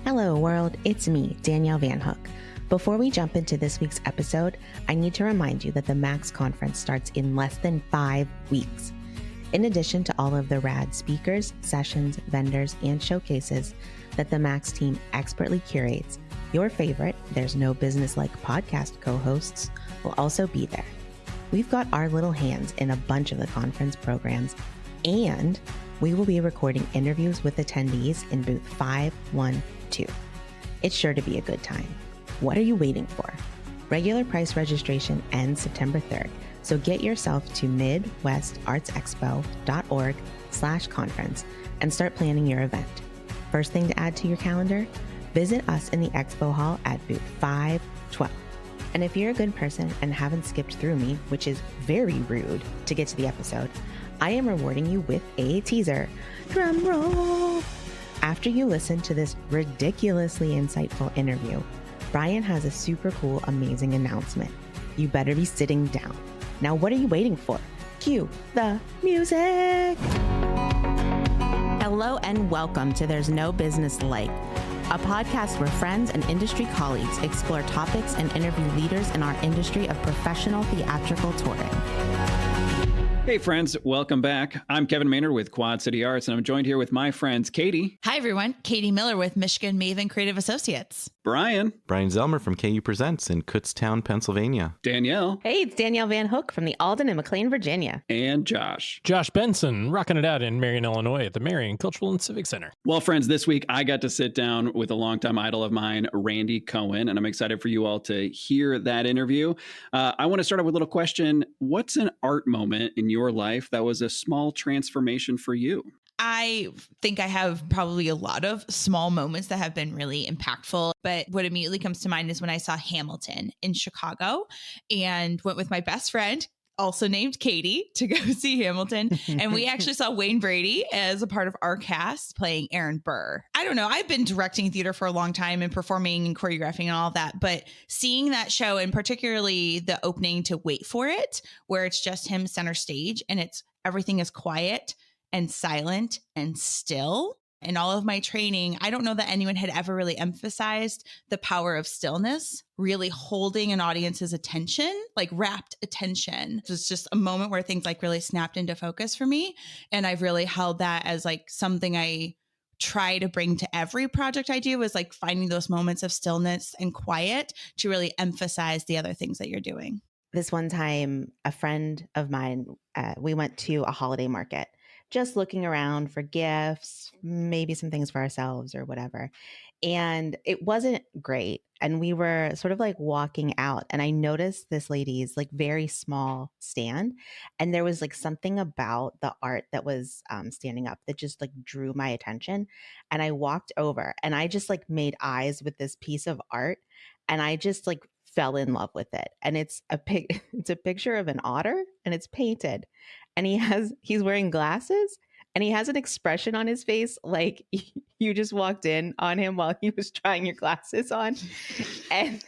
Hello world, it's me, Danielle Van Hook. Before we jump into this week's episode, I need to remind you that the Max Conference starts in less than 5 weeks. In addition to all of the rad speakers, sessions, vendors, and showcases that the Max team expertly curates, your favorite There's No Business Like podcast co-hosts will also be there. We've got our little hands in a bunch of the conference programs, and we will be recording interviews with attendees in booth 512. It's sure to be a good time. What are you waiting for? Regular price registration ends September 3rd, so get yourself to midwestartsexpo.org/conference and start planning your event. First thing to add to your calendar, visit us in the expo hall at booth 512. And if you're a good person and haven't skipped through me, which is very rude to get to the episode, I am rewarding you with a teaser. Drum roll! After you listen to this ridiculously insightful interview, Brian has a super cool, amazing announcement. You better be sitting down. Now, what are you waiting for? Cue the music! Hello and welcome to There's No Business Like, a podcast where friends and industry colleagues explore topics and interview leaders in our industry of professional theatrical touring. Hey friends, welcome back. I'm Kevin Maynard with Quad City Arts, and I'm joined here with my friends Katie. Hi everyone, Katie Miller with Michigan Maven Creative Associates. Brian. Brian Zelmer from KU Presents in Kutztown, Pennsylvania. Danielle. Hey, it's Danielle Van Hook from the Alden in McLean, Virginia. And Josh. Josh Benson, rocking it out in Marion, Illinois at the Marion Cultural and Civic Center. Well, friends, this week I got to sit down with a longtime idol of mine, Randy Cohen, and I'm excited for you all to hear that interview. I want to start off with a little question. What's an art moment in your life that was a small transformation for you? I think I have probably a lot of small moments that have been really impactful, but what immediately comes to mind is when I saw Hamilton in Chicago and went with my best friend, also named Katie, to go see Hamilton. And we actually saw Wayne Brady as a part of our cast playing Aaron Burr. I don't know. I've been directing theater for a long time and performing and choreographing and all of that. But seeing that show, and particularly the opening to Wait For It, where it's just him center stage and everything is quiet and silent and still. In all of my training, I don't know that anyone had ever really emphasized the power of stillness, really holding an audience's attention, like rapt attention. It was just a moment where things like really snapped into focus for me. And I've really held that as like something I try to bring to every project I do, is like finding those moments of stillness and quiet to really emphasize the other things that you're doing. This one time, a friend of mine, we went to a holiday market, just looking around for gifts, maybe some things for ourselves or whatever. And it wasn't great. And we were sort of like walking out, and I noticed this lady's like very small stand. And there was like something about the art that was standing up that just like drew my attention. And I walked over and I just like made eyes with this piece of art, and I just like fell in love with it. And it's a picture of an otter, and it's painted, and he's wearing glasses, and he has an expression on his face like you just walked in on him while he was trying your glasses on. And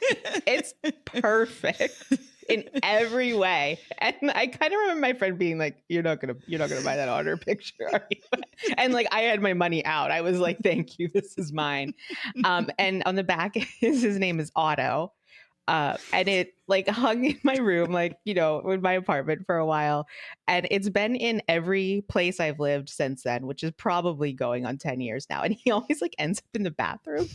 it's perfect in every way. And I kind of remember my friend being like, you're not gonna buy that otter picture, are you? And like I had my money out. I was like, thank you, this is mine. And on the back his name is Otto. And it like hung in my room, like, you know, in my apartment for a while. And it's been in every place I've lived since then, which is probably going on 10 years now. And he always like ends up in the bathroom.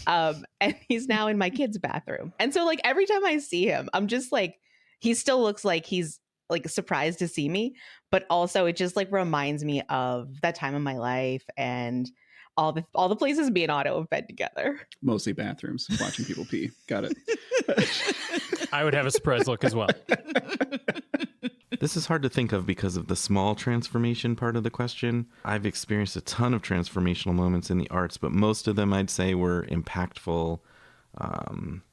And he's now in my kid's bathroom. And so like every time I see him, I'm just like, he still looks like he's like surprised to see me. But also it just like reminds me of that time in my life and all the places me and Otto have been together. Mostly bathrooms, watching people pee. Got it. I would have a surprise look as well. This is hard to think of because of the small transformation part of the question. I've experienced a ton of transformational moments in the arts, but most of them I'd say were impactful.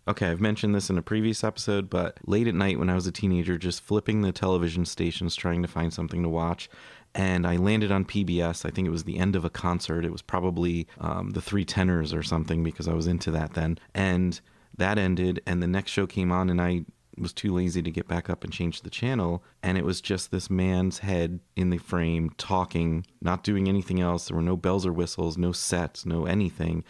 Okay, I've mentioned this in a previous episode, but late at night when I was a teenager, just flipping the television stations trying to find something to watch, and I landed on PBS. I think it was the end of a concert. It was probably the Three Tenors or something, because I was into that then. And that ended, and the next show came on, and I was too lazy to get back up and change the channel. And it was just this man's head in the frame talking, not doing anything else. There were no bells or whistles, no sets, no anything.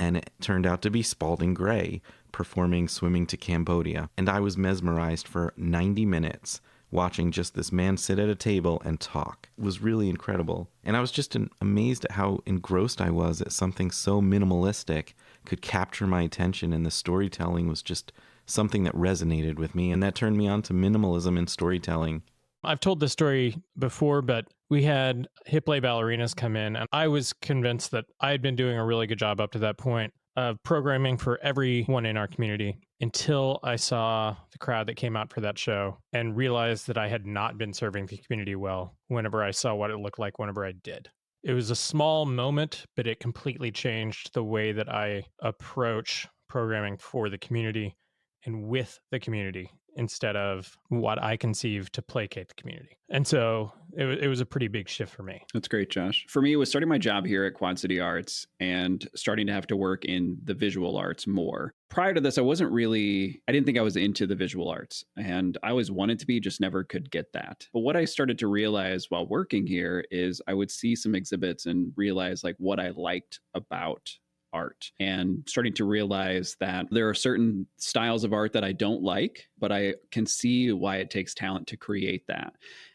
and it turned out to be Spalding Gray performing Swimming to Cambodia. And I was mesmerized for 90 minutes watching just this man sit at a table and talk. It was really incredible. And I was just amazed at how engrossed I was that something so minimalistic could capture my attention, and the storytelling was just something that resonated with me, and that turned me on to minimalism in storytelling. I've told this story before, but we had hip lay ballerinas come in, and I was convinced that I had been doing a really good job up to that point of programming for everyone in our community until I saw the crowd that came out for that show and realized that I had not been serving the community well whenever I saw what it looked like whenever I did. It was a small moment, but it completely changed the way that I approach programming for the community and with the community instead of what I conceive to placate the community. And so it was a pretty big shift for me. That's great, Josh. For me, it was starting my job here at Quad City Arts and starting to have to work in the visual arts more. Prior to this, I didn't think I was into the visual arts, and I always wanted to be, just never could get that. But what I started to realize while working here is I would see some exhibits and realize like what I liked about art, and starting to realize that there are certain styles of art that I don't like, but I can see why it takes talent to create that.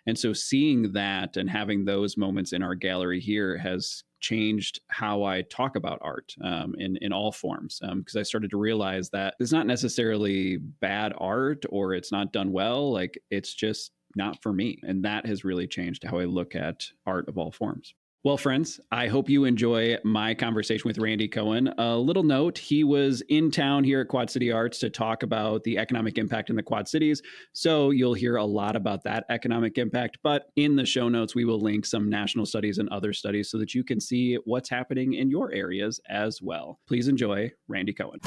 And so seeing that and having those moments in our gallery here has changed how I talk about art in all forms, because I started to realize that it's not necessarily bad art or it's not done well. Like, it's just not for me. And that has really changed how I look at art of all forms. Well, friends, I hope you enjoy my conversation with Randy Cohen. A little note, he was in town here at Quad City Arts to talk about the economic impact in the Quad Cities. So you'll hear a lot about that economic impact. But in the show notes, we will link some national studies and other studies so that you can see what's happening in your areas as well. Please enjoy Randy Cohen.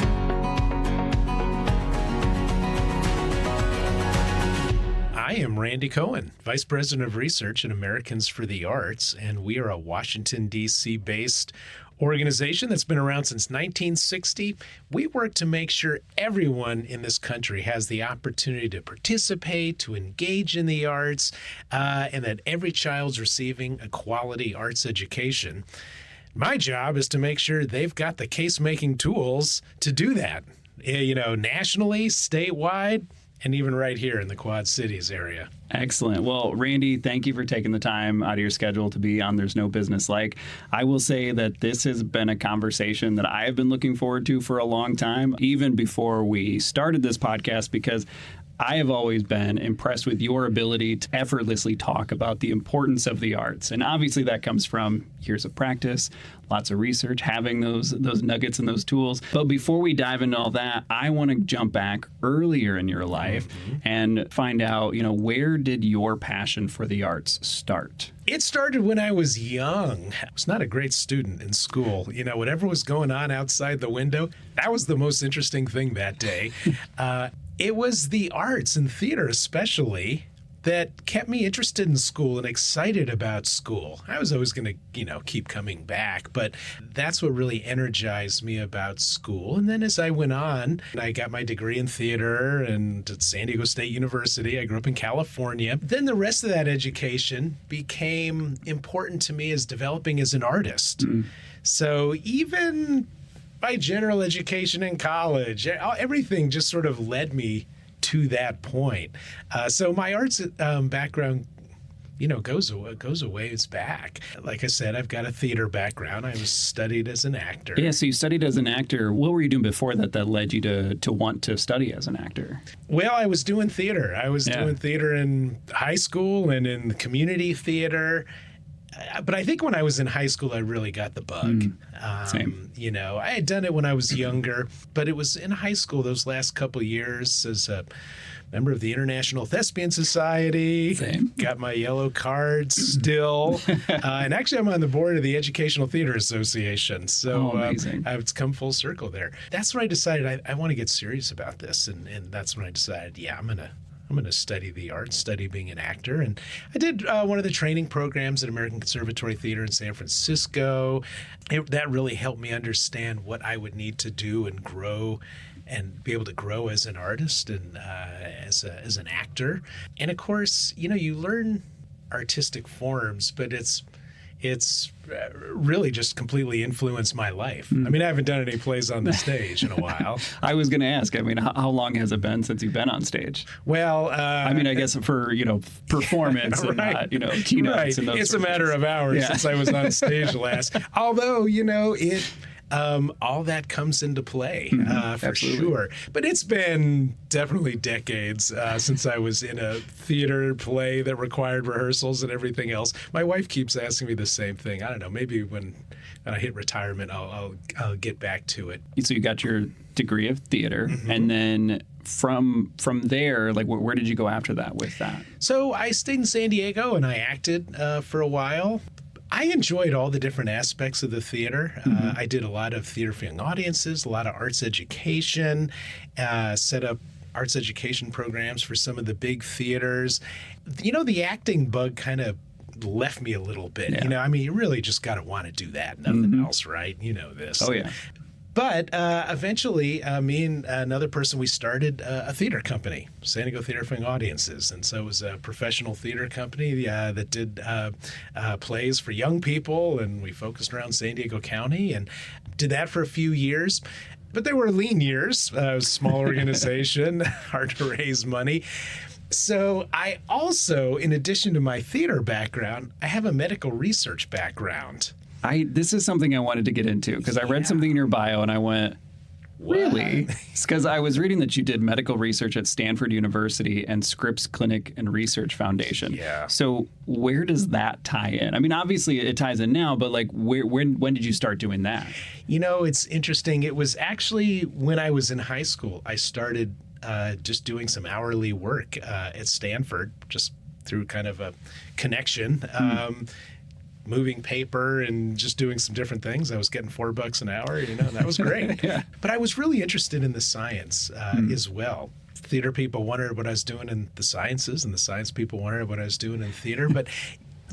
I am Randy Cohen, Vice President of Research at Americans for the Arts, and we are a Washington, D.C. based organization that's been around since 1960. We work to make sure everyone in this country has the opportunity to participate, to engage in the arts, and that every child's receiving a quality arts education. My job is to make sure they've got the case-making tools to do that, nationally, statewide, and even right here in the Quad Cities area. Excellent. Well, Randy, thank you for taking the time out of your schedule to be on There's No Business Like. I will say that this has been a conversation that I have been looking forward to for a long time, even before we started this podcast, because I have always been impressed with your ability to effortlessly talk about the importance of the arts. And obviously that comes from years of practice, lots of research, having those nuggets and those tools. But before we dive into all that, I want to jump back earlier in your life and find out, where did your passion for the arts start? It started when I was young. I was not a great student in school. Whatever was going on outside the window, that was the most interesting thing that day. It was the arts and theater especially that kept me interested in school and excited about school. I was always going to, keep coming back, but that's what really energized me about school. And then as I went on, I got my degree in theater and at San Diego State University. I grew up in California. Then the rest of that education became important to me as developing as an artist. So even my general education in college, everything just sort of led me to that point. So my arts background, goes a ways back. Like I said, I've got a theater background. I was studied as an actor. Yeah, so you studied as an actor. What were you doing before that led you to want to study as an actor? Well, I was doing theater. I was doing theater in high school and in community theater. But I think when I was in high school, I really got the bug. Same. I had done it when I was younger, but it was in high school those last couple years as a member of the International Thespian Society. Same. Got my yellow card still. And actually, I'm on the board of the Educational Theater Association. So I've come full circle there. That's when I decided I want to get serious about this. And that's when I decided, I'm going to study the arts, study being an actor. And I did one of the training programs at American Conservatory Theater in San Francisco. That really helped me understand what I would need to do and grow and be able to grow as an artist and as an actor. And of course, you learn artistic forms, but it's it's really just completely influenced my life. I mean, I haven't done any plays on the stage in a while. I was going to ask, I mean, how long has it been since you've been on stage? Well, I mean, I guess for, performance and not, keynotes. Right. And those it's a matter of hours since I was on stage last. Although, all that comes into play for sure. But it's been definitely decades since I was in a theater play that required rehearsals and everything else. My wife keeps asking me the same thing. I don't know. Maybe when I hit retirement, I'll get back to it. So you got your degree of theater, and then from there, like where did you go after that with that? So I stayed in San Diego and I acted for a while. I enjoyed all the different aspects of the theater. I did a lot of theater for young audiences, a lot of arts education, set up arts education programs for some of the big theaters. The acting bug kind of left me a little bit. Yeah. I mean, you really just got to want to do that. Nothing else, right? You know this. Oh, yeah. But eventually, me and another person, we started a theater company, San Diego Theater for Young Audiences. And so it was a professional theater company that did plays for young people. And we focused around San Diego County and did that for a few years. But they were lean years. It was a small organization, hard to raise money. So I also, in addition to my theater background, I have a medical research background. This is something I wanted to get into because I read something in your bio and I went, really? It's because I was reading that you did medical research at Stanford University and Scripps Clinic and Research Foundation. Yeah. So where does that tie in? I mean, obviously it ties in now, but like when did you start doing that? It's interesting. It was actually when I was in high school, I started just doing some hourly work at Stanford, just through kind of a connection. Moving paper and just doing some different things. I was getting $4 an hour, and that was great. Yeah. But I was really interested in the science as well. Theater people wondered what I was doing in the sciences, and the science people wondered what I was doing in theater. But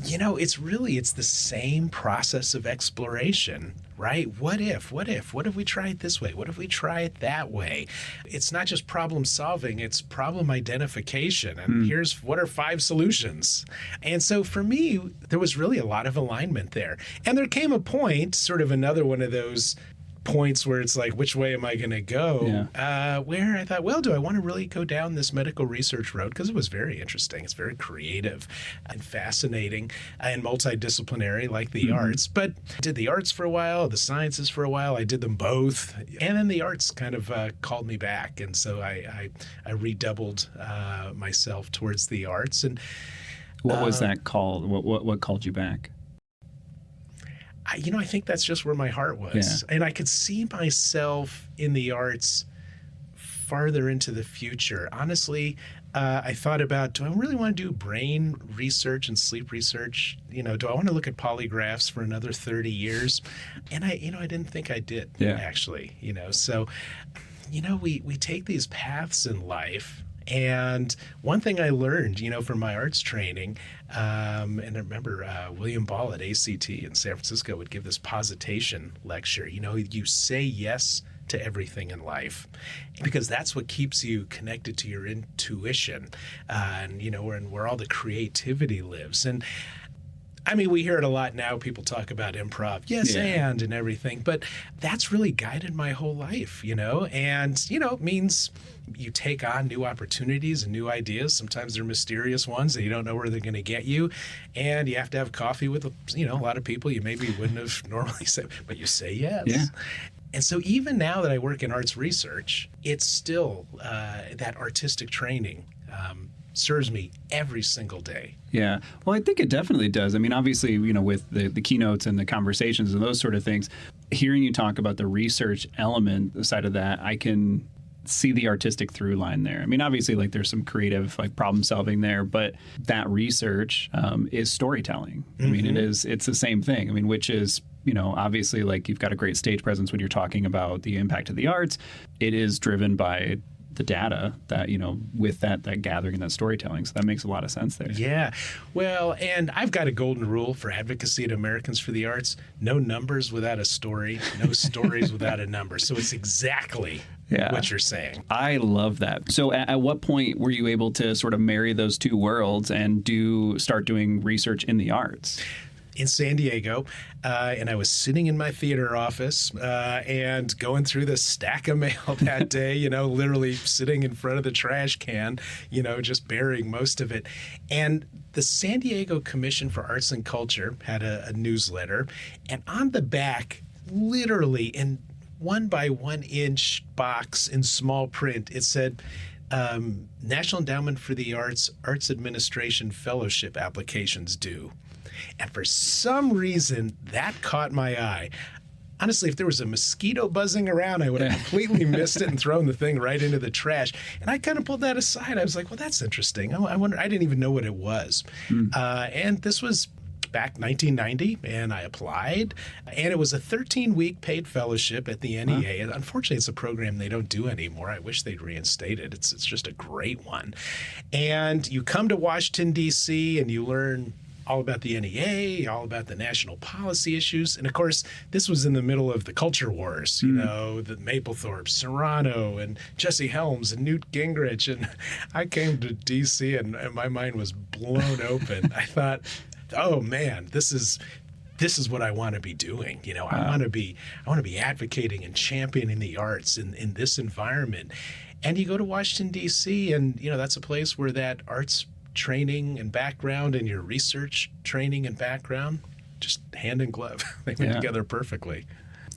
it's the same process of exploration, right? What if we try it this way? What if we try it that way? It's not just problem solving, it's problem identification. And here's what are 5 solutions. And so for me, there was really a lot of alignment there. And there came a point, sort of another one of those points where it's like, which way am I going to go? Yeah. Where I thought, well, do I want to really go down this medical research road? Because it was very interesting. It's very creative and fascinating and multidisciplinary, like the arts. But I did the arts for a while, the sciences for a while. I did them both. And then the arts kind of called me back. And so I redoubled myself towards the arts. And what was that called? What called you back? I think that's just where my heart was. Yeah. And I could see myself in the arts farther into the future. Honestly, I thought about, do I really want to do brain research and sleep research? Do I want to look at polygraphs for another 30 years? And I didn't think I did, actually. So, we take these paths in life. And one thing I learned, from my arts training, and I remember William Ball at ACT in San Francisco would give this positation lecture. You say yes to everything in life because that's what keeps you connected to your intuition and, where all the creativity lives. And I mean, we hear it a lot now. People talk about improv, and everything. But that's really guided my whole life, And, it means you take on new opportunities and new ideas. Sometimes they're mysterious ones that you don't know where they're going to get you. And you have to have coffee with, a lot of people you maybe wouldn't have normally said, but you say yes. Yeah. And so even now that I work in arts research, it's still that artistic training serves me every single day. Yeah. Well, I think it definitely does. I mean, obviously, with the keynotes and the conversations and those sort of things, hearing you talk about the research element side of that, I can see the artistic through line there. I mean, obviously, there's some creative problem solving there, but that research is storytelling. I mean, it's the same thing. I mean, which is, obviously, you've got a great stage presence when you're talking about the impact of the arts. It is driven by the data that, with that gathering and that storytelling. So that makes a lot of sense there. Yeah. Well, and I've got a golden rule for advocacy at Americans for the Arts. No numbers without a story, no stories without a number. So it's exactly what you're saying. I love that. So at what point were you able to sort of marry those two worlds and start doing research in the arts? in San Diego, and I was sitting in my theater office and going through the stack of mail that day, literally sitting in front of the trash can, just burying most of it. And the San Diego Commission for Arts and Culture had a newsletter, and on the back, literally in 1 by 1 inch box in small print, it said, National Endowment for the Arts, Arts Administration Fellowship applications due. And for some reason, that caught my eye. Honestly, if there was a mosquito buzzing around, I would have completely missed it and thrown the thing right into the trash. And I kind of pulled that aside. I was like, well, that's interesting. I wonder, I didn't even know what it was. And this was back 1990, and I applied. And it was a 13-week paid fellowship at the NEA. And unfortunately, it's a program they don't do anymore. I wish they'd reinstate it. It's just a great one. And you come to Washington, D.C., and you learn all about the NEA, all about the national policy issues. And of course, this was in the middle of the culture wars, the Mapplethorpe, Serrano, and Jesse Helms, and Newt Gingrich. And I came to DC and my mind was blown open. I thought, oh man, this is what I want to be doing. I want to be advocating and championing the arts in this environment. And you go to Washington, D.C., and that's a place where that arts training and background and your research training and background, just hand in glove. They went together perfectly.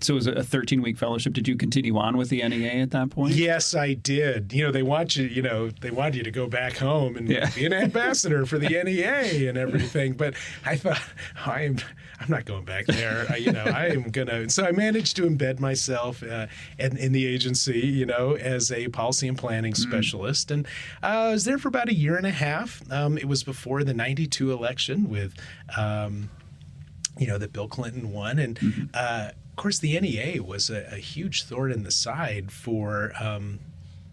So it was a 13-week fellowship. Did you continue on with the NEA at that point? Yes, I did. They want you, they want you to go back home and be an ambassador for the NEA and everything. But I thought, I'm not going back there. I am going to. So I managed to embed myself in the agency, as a policy and planning specialist. And I was there for about 1.5 years. It was before the 92 election with, that Bill Clinton won. And of course, the NEA was a huge thorn in the side for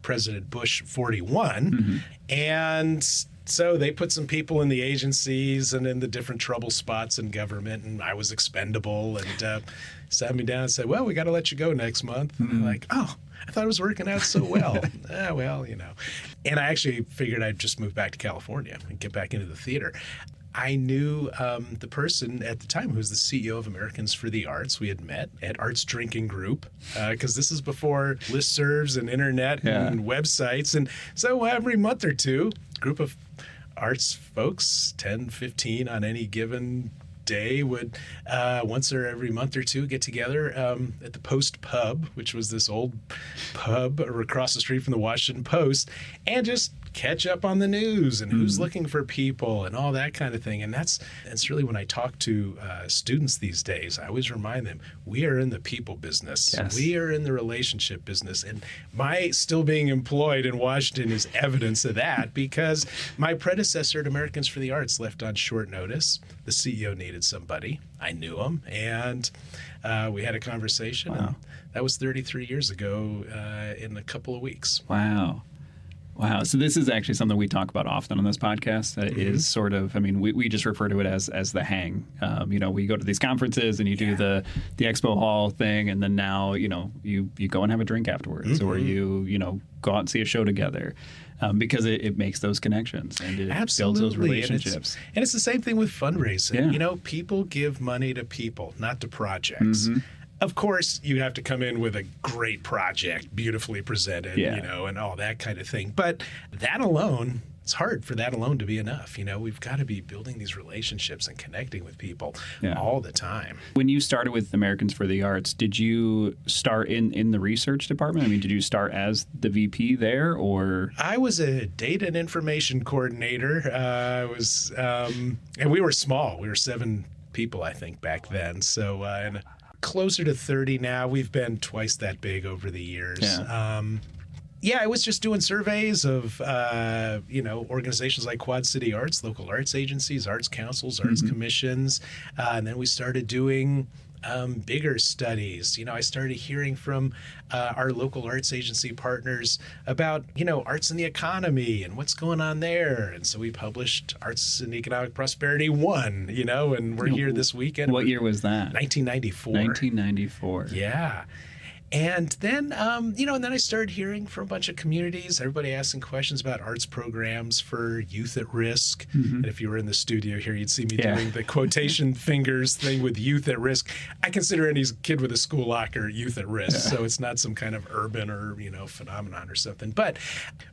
President Bush 41. And so they put some people in the agencies and in the different trouble spots in government, and I was expendable, and sat me down and said, well, we got to let you go next month. And I'm like, oh, I thought it was working out so well. And I actually figured I'd just move back to California and get back into the theater. I knew the person at the time who was the CEO of Americans for the Arts. We had met at Arts Drinking Group because this is before listservs and internet and websites. And so every month or two, a group of arts folks, 10, 15 on any given day, would once or every month or two get together at the Post Pub, which was this old pub across the street from the Washington Post, and just catch up on the news and who's looking for people and all that kind of thing. And that's really when I talk to students these days, I always remind them, we are in the people business. Yes. We are in the relationship business. And my still being employed in Washington is evidence of that, because my predecessor at Americans for the Arts left on short notice. The CEO needed somebody. I knew him, and we had a conversation. Wow. And that was 33 years ago in a couple of weeks. Wow. So this is actually something we talk about often on this podcast. Is sort of, we just refer to it as the hang. We go to these conferences and you do the expo hall thing, and then now, you go and have a drink afterwards, or you go out and see a show together. Because it makes those connections and it builds those relationships. And it's the same thing with fundraising. Yeah. People give money to people, not to projects. Of course, you have to come in with a great project, beautifully presented, and all that kind of thing. But that alone, it's hard for that alone to be enough. We've got to be building these relationships and connecting with people all the time. When you started with Americans for the Arts, did you start in the research department? Did you start as the VP there, or? I was a data and information coordinator. And we were small. We were 7 people, I think, back then. So, and closer to 30 now. We've been twice that big over the years. I was just doing surveys of, organizations like Quad City Arts, local arts agencies, arts councils, arts commissions. And then we started doing bigger studies. I started hearing from our local arts agency partners about, arts and the economy and what's going on there. And so we published Arts and Economic Prosperity 1, and we're here this weekend. What year was that? 1994. 1994. Yeah. And then, and then I started hearing from a bunch of communities, everybody asking questions about arts programs for youth at risk. And if you were in the studio here, you'd see me doing the quotation fingers thing with youth at risk. I consider any kid with a school locker youth at risk. So it's not some kind of urban or, phenomenon or something. But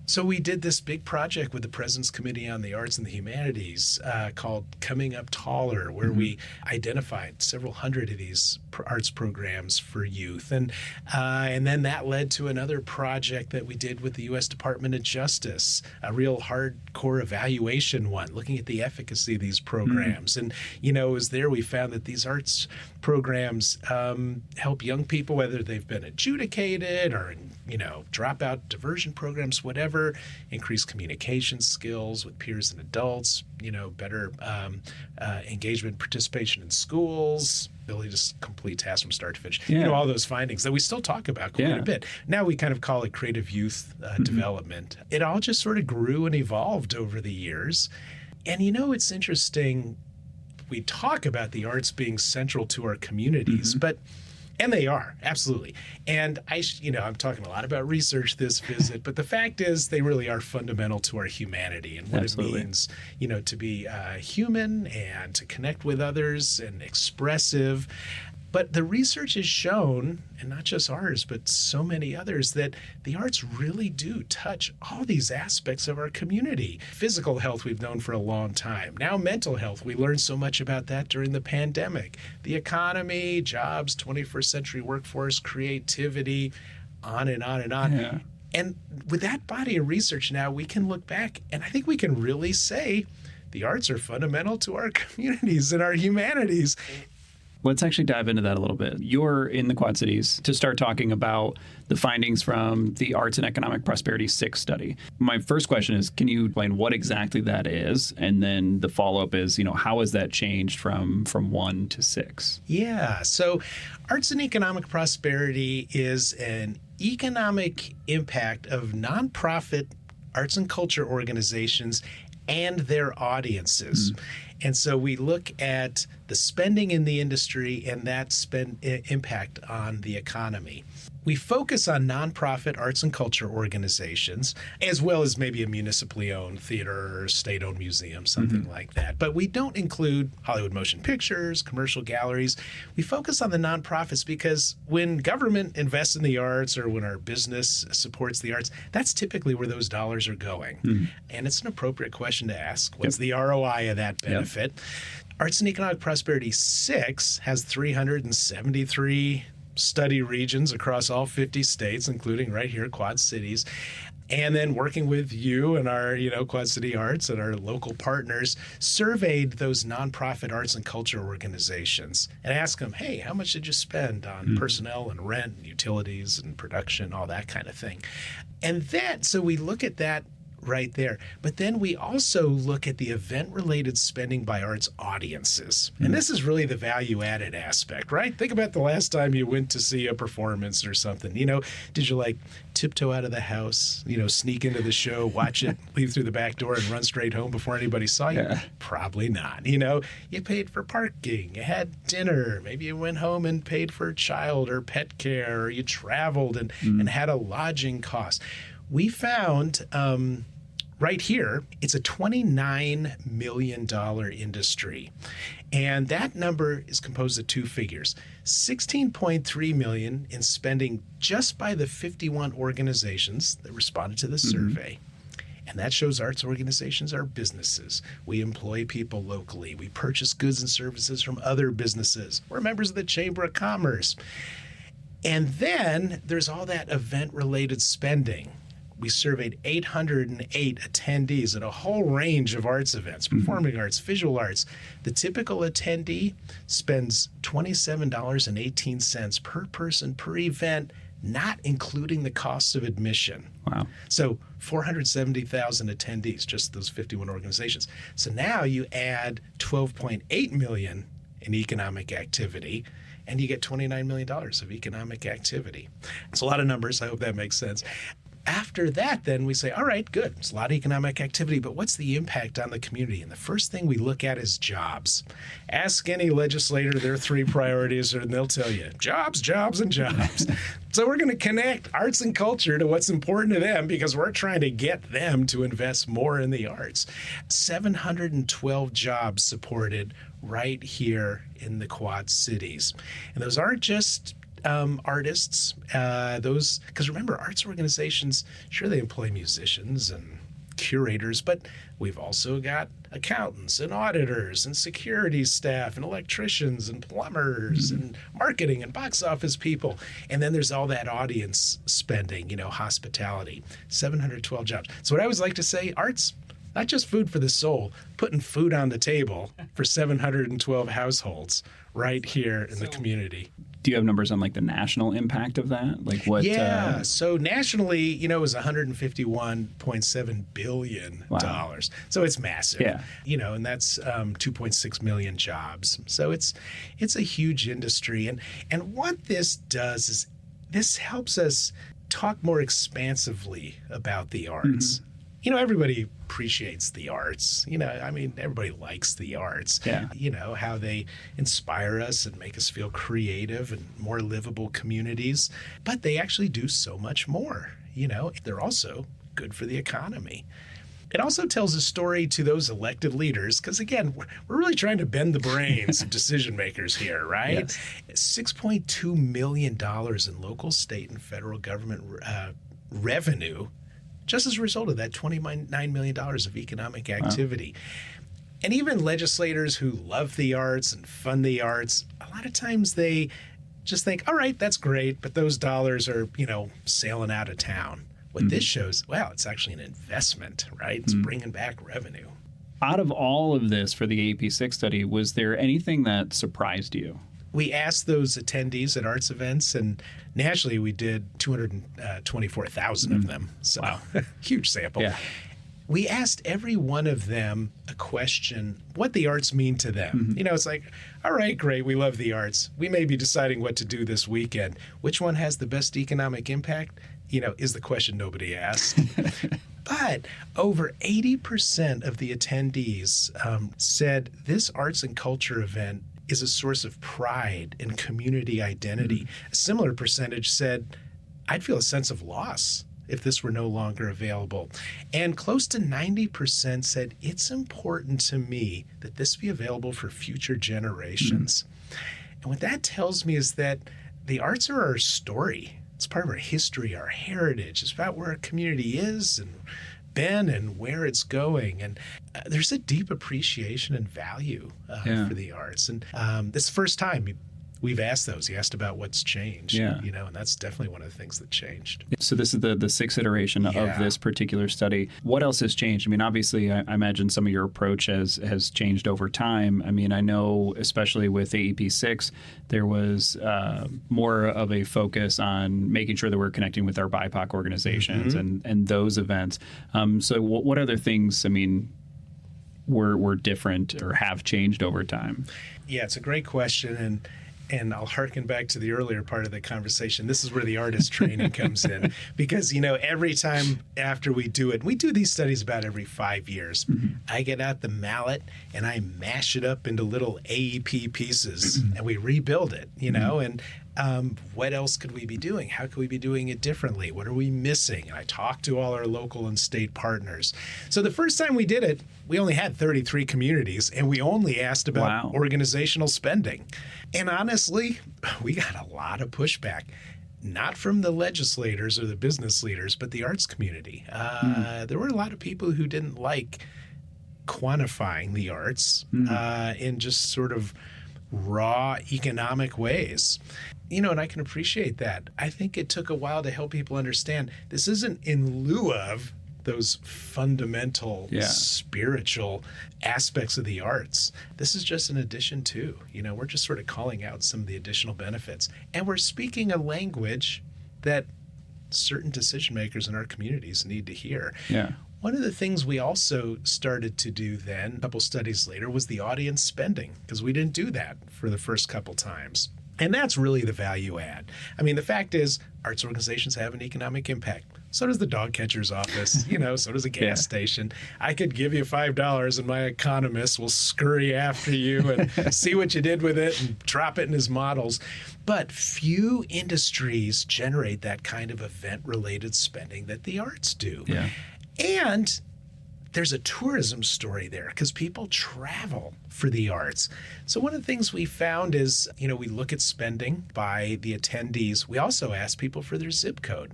so we did this big project with the President's Committee on the Arts and the Humanities called Coming Up Taller, where we identified several hundred of these arts programs for youth. And then that led to another project that we did with the U.S. Department of Justice, a real hardcore evaluation one, looking at the efficacy of these programs. And, it was there we found that these arts programs help young people, whether they've been adjudicated or in, dropout diversion programs, whatever, increase communication skills with peers and adults, better engagement, participation in schools, ability to complete tasks from start to finish, all those findings that we still talk about quite a bit. Now we kind of call it creative youth development. It all just sort of grew and evolved over the years. And it's interesting, we talk about the arts being central to our communities, and they are, absolutely. And I'm talking a lot about research this visit, but the fact is they really are fundamental to our humanity and what it means, to be human and to connect with others and expressive. But the research has shown, and not just ours, but so many others, that the arts really do touch all these aspects of our community. Physical health we've known for a long time. Now mental health, we learned so much about that during the pandemic. The economy, jobs, 21st century workforce, creativity, on and on and on. Yeah. And with that body of research now, we can look back, and I think we can really say the arts are fundamental to our communities and our humanities. Let's actually dive into that a little bit. You're in the Quad Cities to start talking about the findings from the Arts and Economic Prosperity 6 study. My first question is, can you explain what exactly that is? And then the follow-up is, how has that changed from 1 to 6? Yeah, so Arts and Economic Prosperity is an economic impact of nonprofit arts and culture organizations and their audiences. And so we look at the spending in the industry and that impact on the economy. We focus on nonprofit arts and culture organizations, as well as maybe a municipally owned theater or state-owned museum, something like that. But we don't include Hollywood motion pictures, commercial galleries. We focus on the nonprofits because when government invests in the arts or when our business supports the arts, that's typically where those dollars are going. And it's an appropriate question to ask. What's the ROI of that benefit? Arts and Economic Prosperity 6 has 373 study regions across all 50 states, including right here, Quad Cities. And then working with you and our, Quad City Arts and our local partners, surveyed those nonprofit arts and culture organizations and asked them, hey, how much did you spend on personnel and rent and utilities and production, all that kind of thing. And then, so we look at that right there. But then we also look at the event-related spending by arts audiences. And this is really the value-added aspect, right? Think about the last time you went to see a performance or something. Did you tiptoe out of the house, sneak into the show, watch it, leave through the back door and run straight home before anybody saw you? Yeah. Probably not. You paid for parking, you had dinner, maybe you went home and paid for child or pet care, or you traveled and had a lodging cost. We found right here, it's a $29 million industry. And that number is composed of two figures, $16.3 million in spending just by the 51 organizations that responded to the survey. And that shows arts organizations are businesses. We employ people locally. We purchase goods and services from other businesses. We're members of the Chamber of Commerce. And then there's all that event-related spending. We surveyed 808 attendees at a whole range of arts events, performing arts, visual arts. The typical attendee spends $27.18 per person per event, not including the costs of admission. Wow. So 470,000 attendees, just those 51 organizations. So now you add 12.8 million in economic activity, and you get $29 million of economic activity. It's a lot of numbers. I hope that makes sense. after that, then we say, all right, good. It's a lot of economic activity, but what's the impact on the community? And the first thing we look at is jobs. Ask any legislator their 3 priorities, and they'll tell you jobs, jobs, and jobs. So we're going to connect arts and culture to what's important to them because we're trying to get them to invest more in the arts. 712 jobs supported right here in the Quad Cities. And those aren't just artists, those, because remember, arts organizations, sure, they employ musicians and curators, but we've also got accountants and auditors and security staff and electricians and plumbers and marketing and box office people. And then there's all that audience spending, hospitality, 712 jobs. So what I always like to say, arts, not just food for the soul, putting food on the table for 712 households right here in the community. Do you have numbers on like the national impact of that? Like what? Yeah. So nationally, it was $151.7 billion. Wow. So it's massive. Yeah. And that's 2.6 million jobs. So it's a huge industry. And what this does is this helps us talk more expansively about the arts. Mm-hmm. Everybody appreciates the arts. Everybody likes the arts. Yeah. How they inspire us and make us feel creative and more livable communities. But they actually do so much more. They're also good for the economy. It also tells a story to those elected leaders, because again, we're really trying to bend the brains of decision makers here, right? Yes. $6.2 million in local, state, and federal government revenue just as a result of that $29 million of economic activity. Wow. And even legislators who love the arts and fund the arts, a lot of times they just think, all right, that's great, but those dollars are, sailing out of town. What this shows, wow, it's actually an investment, right? It's bringing back revenue. Out of all of this for the AP6 study, was there anything that surprised you? We asked those attendees at arts events, and nationally we did 224,000 of them. So wow. Huge sample. Yeah. We asked every one of them a question, what the arts mean to them. Mm-hmm. It's like, all right, great, we love the arts. We may be deciding what to do this weekend. Which one has the best economic impact? Is the question nobody asked. But over 80% of the attendees said this arts and culture event is a source of pride and community identity. Mm-hmm. A similar percentage said, I'd feel a sense of loss if this were no longer available. And close to 90% said, it's important to me that this be available for future generations. Mm-hmm. And what that tells me is that the arts are our story. It's part of our history, our heritage. It's about where our community is and been and where it's going. And there's a deep appreciation and value for the arts. And this is the first time we've asked those. You asked about what's changed, and that's definitely one of the things that changed. So this is the sixth iteration of this particular study. What else has changed? Obviously, I imagine some of your approach has changed over time. I know, especially with AEP6, there was more of a focus on making sure that we're connecting with our BIPOC organizations and those events. So what other things, were different or have changed over time? Yeah, it's a great question. And I'll harken back to the earlier part of the conversation. This is where the artist training comes in. Because, every time after we do these studies about every 5 years. Mm-hmm. I get out the mallet and I mash it up into little AEP pieces and we rebuild it, and what else could we be doing? How could we be doing it differently? What are we missing? And I talk to all our local and state partners. So the first time we did it, we only had 33 communities, and we only asked about organizational spending. And honestly, we got a lot of pushback, not from the legislators or the business leaders, but the arts community. There were a lot of people who didn't like quantifying the arts in just sort of raw economic ways. And I can appreciate that. I think it took a while to help people understand this isn't in lieu of those fundamental spiritual aspects of the arts. This is just an addition to, we're just sort of calling out some of the additional benefits. And we're speaking a language that certain decision makers in our communities need to hear. Yeah. One of the things we also started to do then, a couple studies later, was the audience spending, because we didn't do that for the first couple times. And that's really the value add. The fact is, arts organizations have an economic impact. So does the dog catcher's office, so does a gas station. I could give you $5 and my economist will scurry after you and see what you did with it and drop it in his models. But few industries generate that kind of event-related spending that the arts do. Yeah. And there's a tourism story there because people travel for the arts. So one of the things we found is, we look at spending by the attendees. We also ask people for their zip code.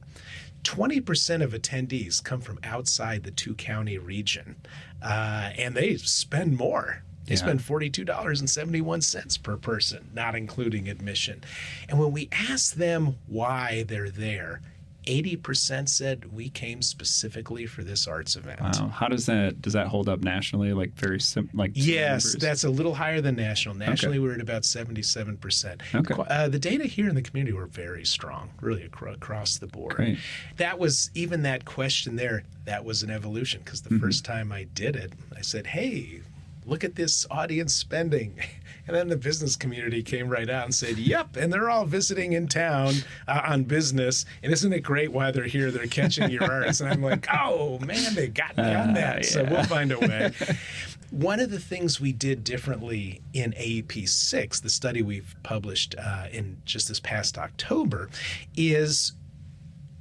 20% of attendees come from outside the two-county region, and they spend more. They spend $42.71 per person, not including admission. And when we asked them why they're there, 80% said we came specifically for this arts event. Wow. How does that hold up nationally? Like very yes, numbers? That's a little higher than national. Nationally, we're at about 77%. Okay. The data here in the community were very strong, really across the board. Great. That was even that question there. That was an evolution because the first time I did it, I said, "Hey, look at this audience spending." And then the business community came right out and said, "Yep, and they're all visiting in town on business. And isn't it great while they're here, they're catching your arts?" And I'm like, "Oh, man, they got me on that." So we'll find a way. One of the things we did differently in AEP 6, the study we've published in just this past October, is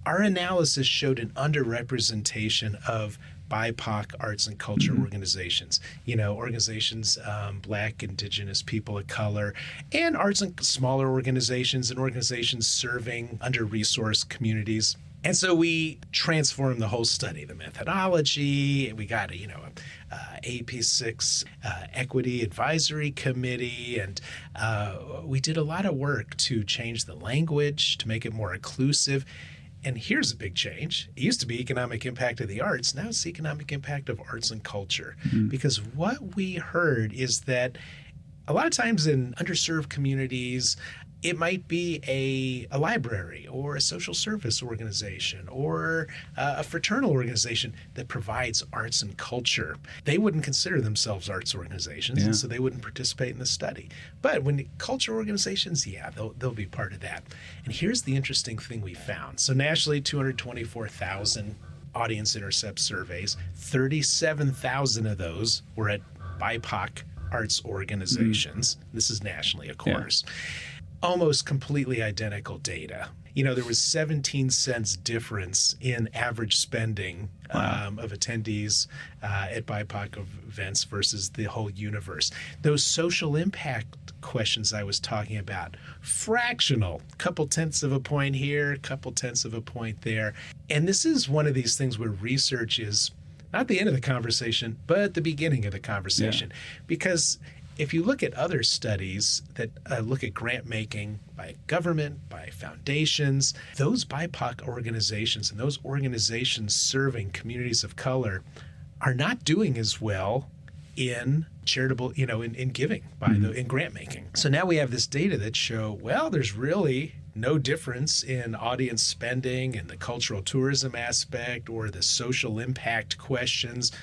our analysis showed an underrepresentation of BIPOC arts and culture organizations, organizations, Black, Indigenous, people of color, and arts and smaller organizations and organizations serving under-resourced communities. And so we transformed the whole study, the methodology. We got AP6 Equity Advisory Committee, and we did a lot of work to change the language, to make it more inclusive. And here's a big change. It used to be economic impact of the arts. Now it's economic impact of arts and culture. Because what we heard is that a lot of times in underserved communities, it might be a library or a social service organization or a fraternal organization that provides arts and culture. They wouldn't consider themselves arts organizations, and so they wouldn't participate in the study. But when culture organizations, they'll be part of that. And here's the interesting thing we found. So nationally, 224,000 audience intercept surveys, 37,000 of those were at BIPOC arts organizations. This is nationally, of course. Almost completely identical data. There was 17 cents difference in average spending of attendees at BIPOC events versus the whole universe. Those social impact questions I was talking about, fractional, couple tenths of a point here, couple tenths of a point there. And this is one of these things where research is not the end of the conversation, but the beginning of the conversation. Because if you look at other studies that look at grant making by government, by foundations, those BIPOC organizations and those organizations serving communities of color are not doing as well in charitable, in giving, in grant making. So now we have this data that show, there's really no difference in audience spending and the cultural tourism aspect or the social impact questions.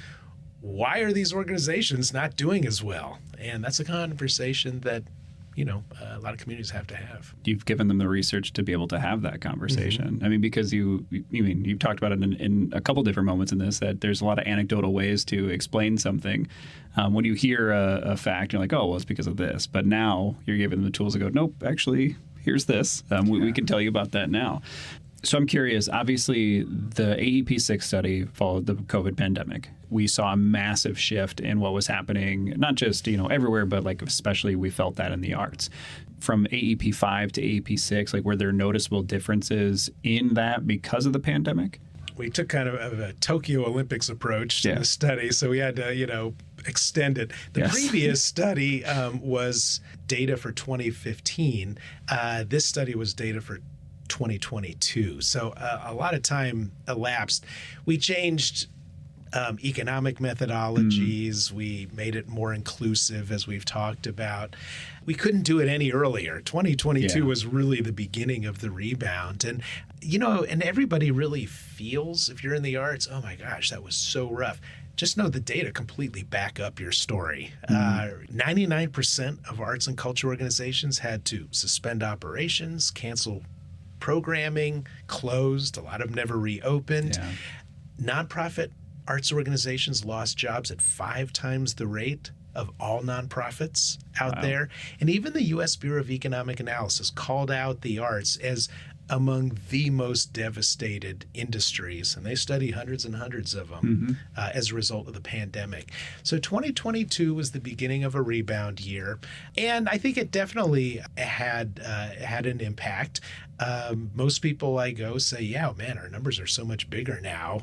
Why are these organizations not doing as well? And that's a conversation that, a lot of communities have to have. You've given them the research to be able to have that conversation. I mean, because you've talked about it in a couple different moments in this, that there's a lot of anecdotal ways to explain something. When you hear a fact, you're like, oh, well, it's because of this. But now you're giving them the tools to go, nope, actually, here's this. We can tell you about that now. So I'm curious, obviously the AEP6 study followed the COVID pandemic. We saw a massive shift in what was happening, not just, everywhere, but especially we felt that in the arts. From AEP5 to AEP6, were there noticeable differences in that because of the pandemic? We took kind of a Tokyo Olympics approach to the study, so we had to, extend it. The previous study was data for 2015. This study was data for 2022. So a lot of time elapsed. We changed economic methodologies. We made it more inclusive, as we've talked about. We couldn't do it any earlier. 2022 was really the beginning of the rebound. And, and everybody really feels, if you're in the arts, oh my gosh, that was so rough. Just know the data completely back up your story. 99% of arts and culture organizations had to suspend operations, cancel programming closed. A lot of them never reopened. Yeah. Nonprofit arts organizations lost jobs at 5 times the rate of all nonprofits out there. And even the U.S. Bureau of Economic Analysis called out the arts as among the most devastated industries. And they study hundreds and hundreds of them as a result of the pandemic. So 2022 was the beginning of a rebound year. And I think it definitely had an impact. Most people I go say, yeah, man, our numbers are so much bigger now.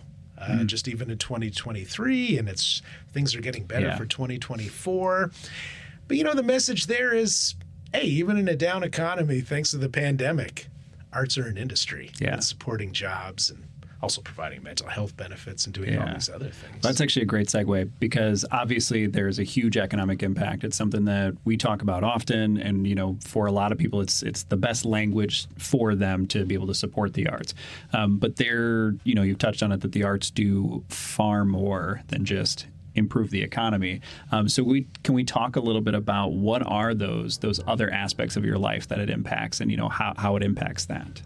Just even in 2023, and things are getting better for 2024. But the message there is, hey, even in a down economy, thanks to the pandemic, arts are an industry. It's supporting jobs and also providing mental health benefits and doing all these other things. That's actually a great segue, because obviously there's a huge economic impact. It's something that we talk about often, and for a lot of people, it's the best language for them to be able to support the arts. But you've touched on it, that the arts do far more than just improve the economy. So can we talk a little bit about what are those other aspects of your life that it impacts, and how it impacts that?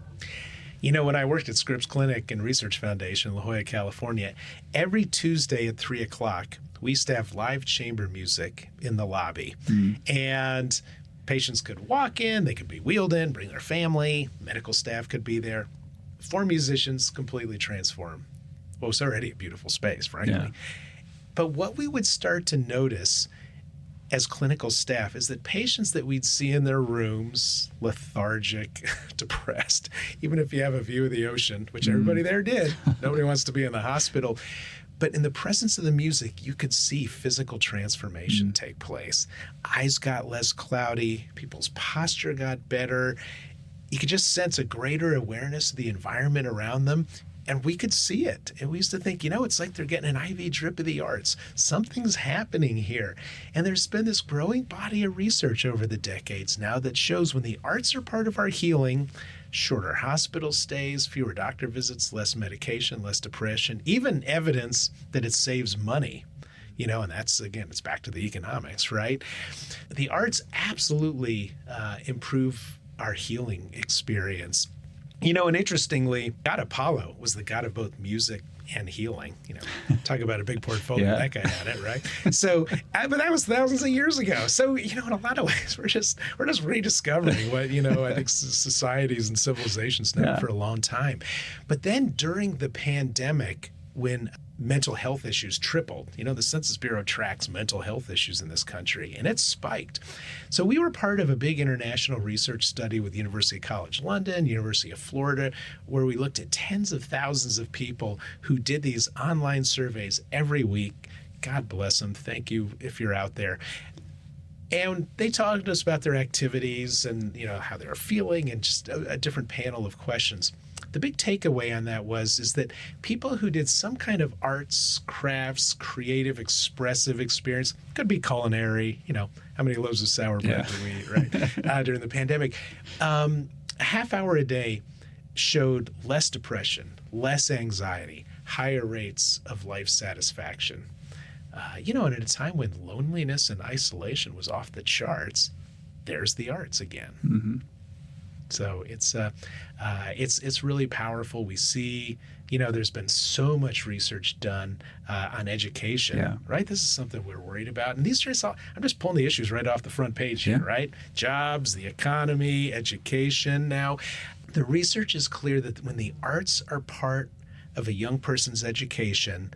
When I worked at Scripps Clinic and Research Foundation in La Jolla, California, every Tuesday at 3 o'clock, we used to have live chamber music in the lobby. And patients could walk in, they could be wheeled in, bring their family, medical staff could be there. 4 musicians completely transform what was already a beautiful space, frankly. Yeah. But what we would start to notice as clinical staff is that patients that we'd see in their rooms, lethargic, depressed, even if you have a view of the ocean, which everybody there did, nobody wants to be in the hospital. But in the presence of the music, you could see physical transformation take place. Eyes got less cloudy, people's posture got better. You could just sense a greater awareness of the environment around them. And we could see it. And we used to think, it's like they're getting an IV drip of the arts. Something's happening here. And there's been this growing body of research over the decades now that shows when the arts are part of our healing, shorter hospital stays, fewer doctor visits, less medication, less depression, even evidence that it saves money. And that's, again, it's back to the economics, right? The arts absolutely improve our healing experience. And interestingly, God Apollo was the god of both music and healing. Talk about a big portfolio. That guy had it, right? So, but that was thousands of years ago. So, in a lot of ways, we're just rediscovering what, I think societies and civilizations know for a long time. But then during the pandemic, when mental health issues tripled. The Census Bureau tracks mental health issues in this country, and it spiked. So we were part of a big international research study with University College London, University of Florida, where we looked at tens of thousands of people who did these online surveys every week. God bless them. Thank you if you're out there. And they talked to us about their activities and, how they were feeling, and just a different panel of questions. The big takeaway on that is that people who did some kind of arts, crafts, creative, expressive experience, could be culinary, how many loaves of sour bread do we eat, right, during the pandemic, a half hour a day showed less depression, less anxiety, higher rates of life satisfaction. And at a time when loneliness and isolation was off the charts, there's the arts again. So it's really powerful. We see, there's been so much research done on education, right? This is something we're worried about. And these are I'm just pulling the issues right off the front page here, right? Jobs, the economy, education. Now, the research is clear that when the arts are part of a young person's education,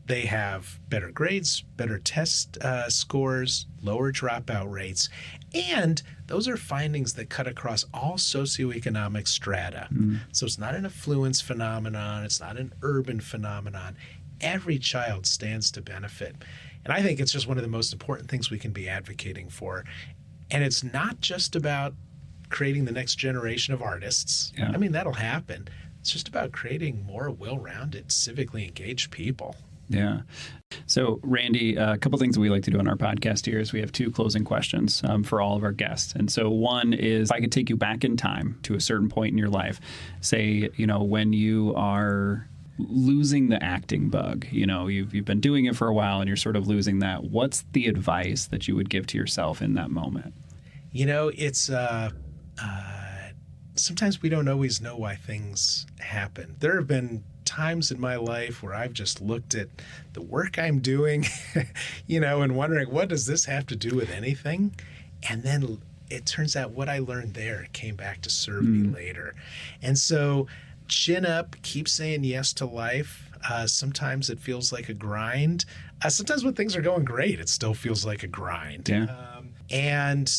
they have better grades, better test scores, lower dropout rates, and those are findings that cut across all socioeconomic strata. So it's not an affluence phenomenon. It's not an urban phenomenon. Every child stands to benefit. And I think it's just one of the most important things we can be advocating for. And it's not just about creating the next generation of artists. I mean, that'll happen. It's just about creating more well-rounded, civically engaged people. Yeah. So, Randy, a couple things we like to do on our podcast here is we have 2 closing questions for all of our guests. And so one is, if I could take you back in time to a certain point in your life, say, when you are losing the acting bug, you've been doing it for a while and you're sort of losing that. What's the advice that you would give to yourself in that moment? It's sometimes we don't always know why things happen. There have been times in my life where I've just looked at the work I'm doing, and wondering, what does this have to do with anything? And then it turns out what I learned there came back to serve me later. And so chin up, keep saying yes to life. Sometimes it feels like a grind. Sometimes when things are going great, it still feels like a grind. Yeah. And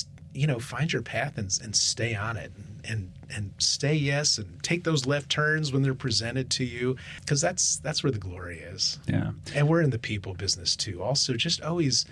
find your path and stay on it, and stay yes, and take those left turns when they're presented to you, because that's where the glory is. Yeah. And we're in the people business too. Also, just always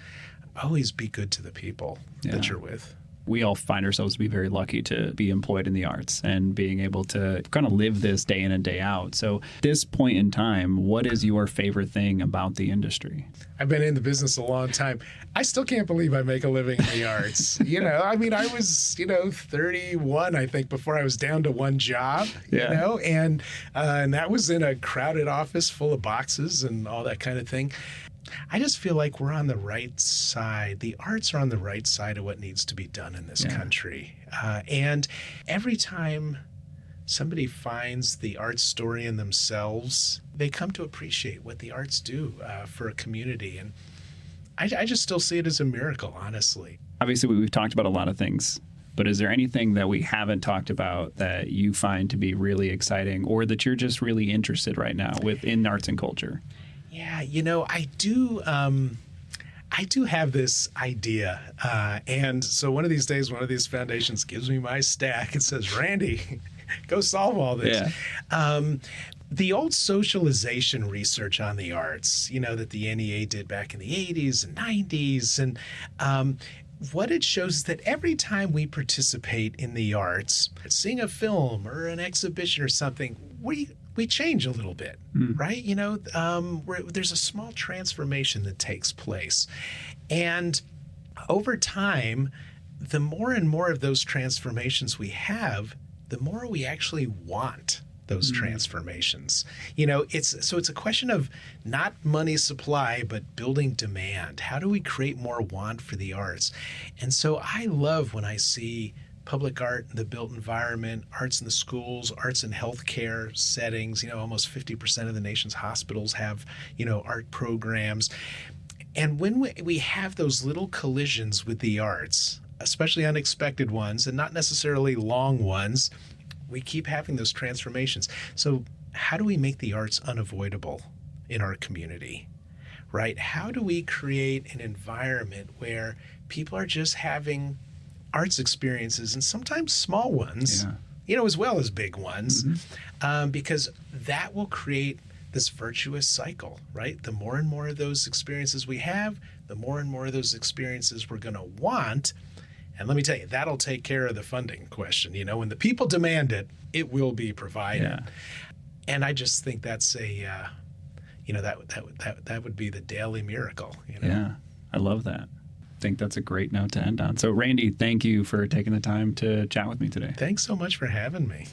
be good to the people that you're with. We all find ourselves to be very lucky to be employed in the arts and being able to kind of live this day in and day out. So at this point in time, what is your favorite thing about the industry? I've been in the business a long time. I still can't believe I make a living in the arts. I was, 31, I think, before I was down to one job, and that was in a crowded office full of boxes and all that kind of thing. I just feel like we're on the right side. The arts are on the right side of what needs to be done in this country. And every time somebody finds the arts story in themselves, they come to appreciate what the arts do for a community. And I just still see it as a miracle, honestly. Obviously, we've talked about a lot of things, but is there anything that we haven't talked about that you find to be really exciting, or that you're just really interested right now within arts and culture? Yeah, I do have this idea. And so one of these days, one of these foundations gives me my stack and says, Randy, go solve all this. Yeah. The old socialization research on the arts, that the NEA did back in the 80s and 90s. And what it shows is that every time we participate in the arts, seeing a film or an exhibition or something, we change a little bit, right? There's a small transformation that takes place. And over time, the more and more of those transformations we have, the more we actually want those transformations. It's a question of not money supply, but building demand. How do we create more want for the arts? And so I love when I see public art in the built environment, arts in the schools, arts in healthcare settings. Almost 50% of the nation's hospitals have, art programs. And when we have those little collisions with the arts, especially unexpected ones and not necessarily long ones, we keep having those transformations. So how do we make the arts unavoidable in our community, right? How do we create an environment where people are just having arts experiences, and sometimes small ones, as well as big ones, because that will create this virtuous cycle, right? The more and more of those experiences we have, the more and more of those experiences we're going to want. And let me tell you, that'll take care of the funding question. When the people demand it, it will be provided. Yeah. And I just think that's that would be the daily miracle. Yeah, I love that. I think that's a great note to end on. So, Randy, thank you for taking the time to chat with me today. Thanks so much for having me.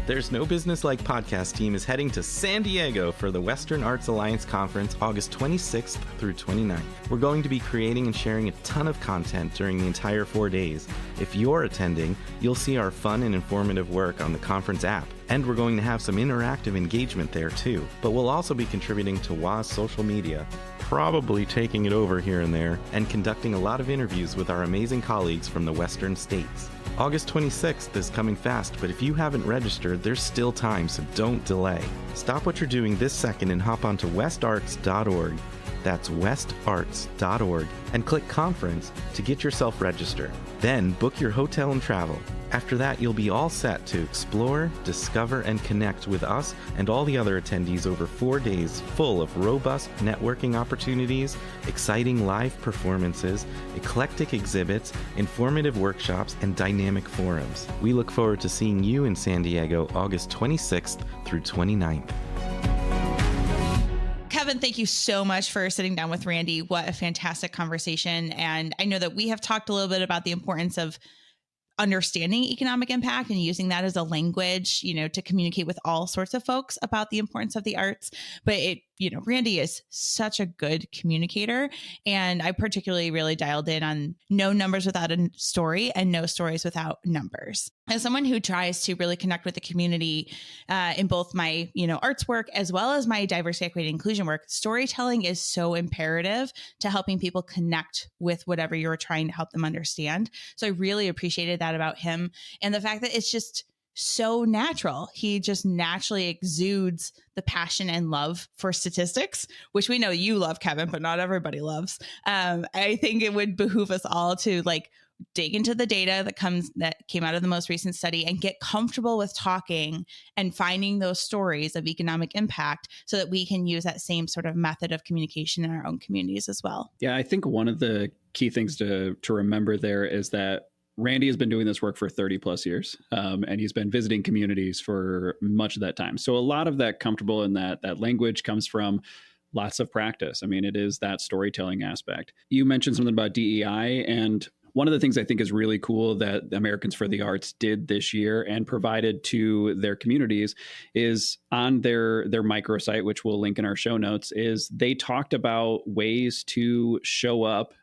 There's No Business Like podcast team is heading to San Diego for the Western Arts Alliance Conference August 26th through 29th. We're going to be creating and sharing a ton of content during the entire 4 days. If you're attending, you'll see our fun and informative work on the conference app. And we're going to have some interactive engagement there too. But we'll also be contributing to WA's social media, probably taking it over here and there, and conducting a lot of interviews with our amazing colleagues from the Western states. August 26th is coming fast, but if you haven't registered, there's still time, so don't delay. Stop what you're doing this second and hop onto westarts.org. That's westarts.org, and click Conference to get yourself registered. Then book your hotel and travel. After that, you'll be all set to explore, discover, and connect with us and all the other attendees over 4 days full of robust networking opportunities, exciting live performances, eclectic exhibits, informative workshops, and dynamic forums. We look forward to seeing you in San Diego August 26th through 29th. Kevin, thank you so much for sitting down with Randy. What a fantastic conversation. And I know that we have talked a little bit about the importance of understanding economic impact and using that as a language, to communicate with all sorts of folks about the importance of the arts. But it Randy is such a good communicator. And I particularly really dialed in on no numbers without a story and no stories without numbers. As someone who tries to really connect with the community in both my, arts work as well as my diversity, equity, and inclusion work, storytelling is so imperative to helping people connect with whatever you're trying to help them understand. So I really appreciated that about him. And the fact that it's just so natural. He just naturally exudes the passion and love for statistics, which we know you love, Kevin, but not everybody loves. I think it would behoove us all to dig into the data that came out of the most recent study and get comfortable with talking and finding those stories of economic impact so that we can use that same sort of method of communication in our own communities as well. Yeah, I think one of the key things to remember there is that Randy has been doing this work for 30 plus years, and he's been visiting communities for much of that time. So a lot of that comfortable in that language comes from lots of practice. I mean, it is that storytelling aspect. You mentioned something about DEI, and one of the things I think is really cool that Americans for the Arts did this year and provided to their communities is on their microsite, which we'll link in our show notes, is they talked about ways to show up